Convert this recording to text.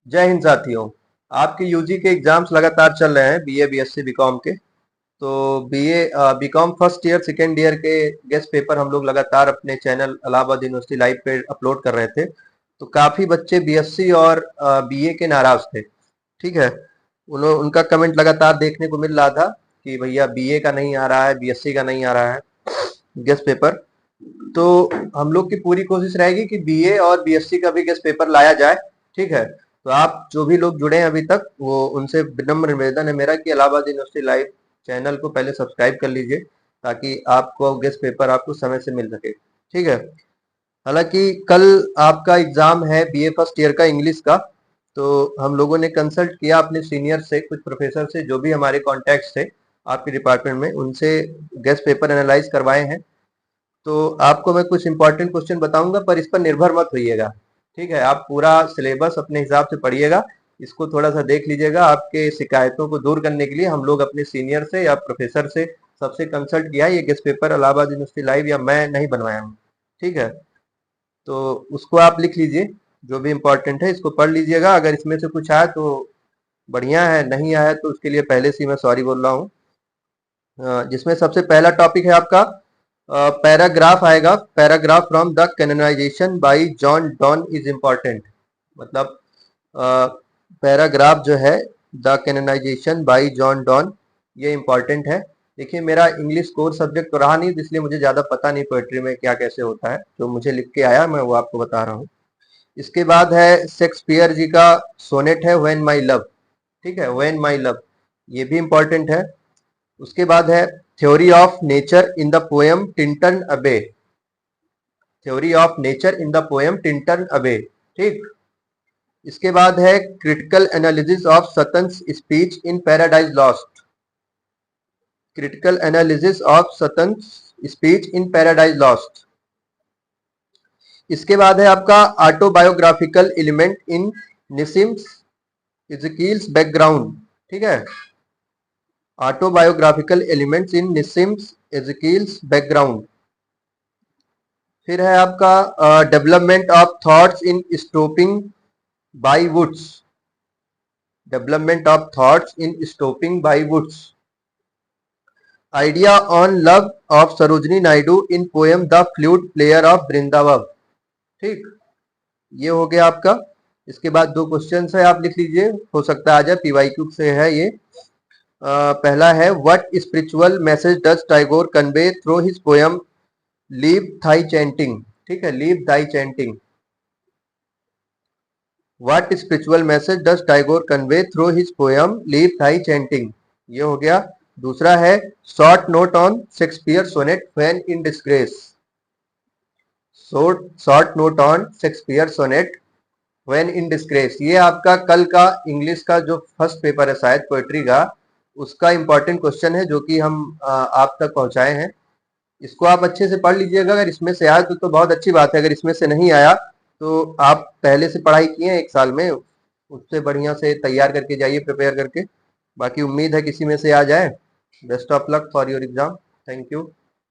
जय हिंद साथियों। आपके यूजी के एग्जाम्स लगातार चल रहे हैं, बीए बीएससी बीकॉम के। तो BA BCom first year second year के गेस्ट पेपर हम लोग लगातार अपने चैनल इलाहाबाद यूनिवर्सिटी लाइव पे अपलोड कर रहे थे। तो काफी बच्चे बीएससी और बीए के नाराज थे। ठीक है, उनका कमेंट लगातार देखने को मिल रहा था कि भैया बीए का नहीं आ रहा है, बीएससी का नहीं आ रहा है गेस्ट पेपर। तो हम लोग की पूरी कोशिश रहेगी कि बीए और बीएससी का भी गेस्ट पेपर लाया जाए। ठीक है, तो आप जो भी लोग जुड़े हैं अभी तक, वो उनसे विनम्र निवेदन है मेरा कि इलाहाबाद यूनिवर्सिटी लाइव चैनल को पहले सब्सक्राइब कर लीजिए, ताकि आपको गेस्ट पेपर आपको समय से मिल सके। ठीक है, हालांकि कल आपका एग्जाम है बीए फर्स्ट ईयर का इंग्लिश का। तो हम लोगों ने कंसल्ट किया अपने सीनियर से, कुछ प्रोफेसर से जो भी हमारे कॉन्टैक्ट थे आपके डिपार्टमेंट में, उनसे गेस्ट पेपर एनालाइज करवाए हैं। तो आपको मैं कुछ इंपॉर्टेंट क्वेश्चन बताऊंगा, पर इस पर निर्भर मत होइएगा। ठीक है, आप पूरा सिलेबस अपने हिसाब से पढ़िएगा, इसको थोड़ा सा देख लीजिएगा। आपके शिकायतों को दूर करने के लिए हम लोग अपने सीनियर से या प्रोफेसर से सबसे कंसल्ट किया है। ये guest paper Allahabad University live या मैं नहीं बनवाया हूँ। ठीक है, तो उसको आप लिख लीजिए, जो भी इम्पोर्टेंट है इसको पढ़ लीजिएगा। अगर इसमें से कुछ आया तो बढ़िया है, नहीं आया तो उसके लिए पहले से ही मैं सॉरी बोल रहा हूँ। जिसमें सबसे पहला टॉपिक है आपका पैराग्राफ आएगा। Paragraph from the canonization by John Donne is important. मतलब पैराग्राफ जो है, the canonization by John Donne, ये इम्पोर्टेंट है। देखिए, मेरा इंग्लिश कोर सब्जेक्ट तो रहा नहीं, तो इसलिए मुझे ज़्यादा पता नहीं पोएट्री में क्या कैसे होता है। जो मुझे लिख के आया मैं वो आपको बता रहा हूँ। इसके बाद है शेक्सपियर जी का सोनेट है व्हेन माई लव। ठीक है, व्हेन माई लव, ये भी इम्पोर्टेंट है। उसके बाद है theory of nature in the poem Tintern Abbey. Theory of nature in the poem Tintern Abbey. ठीक, इसके बाद है critical analysis of Satan's speech in Paradise Lost. Critical analysis of Satan's speech in Paradise Lost. इसके बाद है आपका autobiographical element in Nissim's Ezekiel's background. ठीक है, autobiographical elements in Nissim's Ezekiel's background. फिर है आपका development of thoughts in stopping by woods. Development of thoughts in stopping by woods. Idea on love of Sarojini Naidu in poem the flute player of Vrindavan. ठीक, ये हो गया आपका। इसके बाद दो क्वेश्चन है, आप लिख लीजिए, हो सकता है आ जाए, पीवाईक्यू से है ये। पहला है what spiritual message does Tagore convey through his poem leave thy chanting. ठीक है, leave thy chanting. What spiritual message does Tagore convey through his poem leave thy chanting, ये हो गया। दूसरा है short note on Shakespeare sonnet when in disgrace. Short note on Shakespeare sonnet when in disgrace, ये आपका कल का इंग्लिश का जो फर्स्ट पेपर है शायद पोएट्री का, उसका इंपॉर्टेंट क्वेश्चन है, जो कि हम आप तक पहुंचाए हैं। इसको आप अच्छे से पढ़ लीजिएगा। अगर इसमें से आया तो बहुत अच्छी बात है, अगर इसमें से नहीं आया तो आप पहले से पढ़ाई किए हैं एक साल में, उससे बढ़िया से तैयार करके जाइए, प्रिपेयर करके। बाकी उम्मीद है किसी में से आ जाए। Best of luck for your exam. Thank you.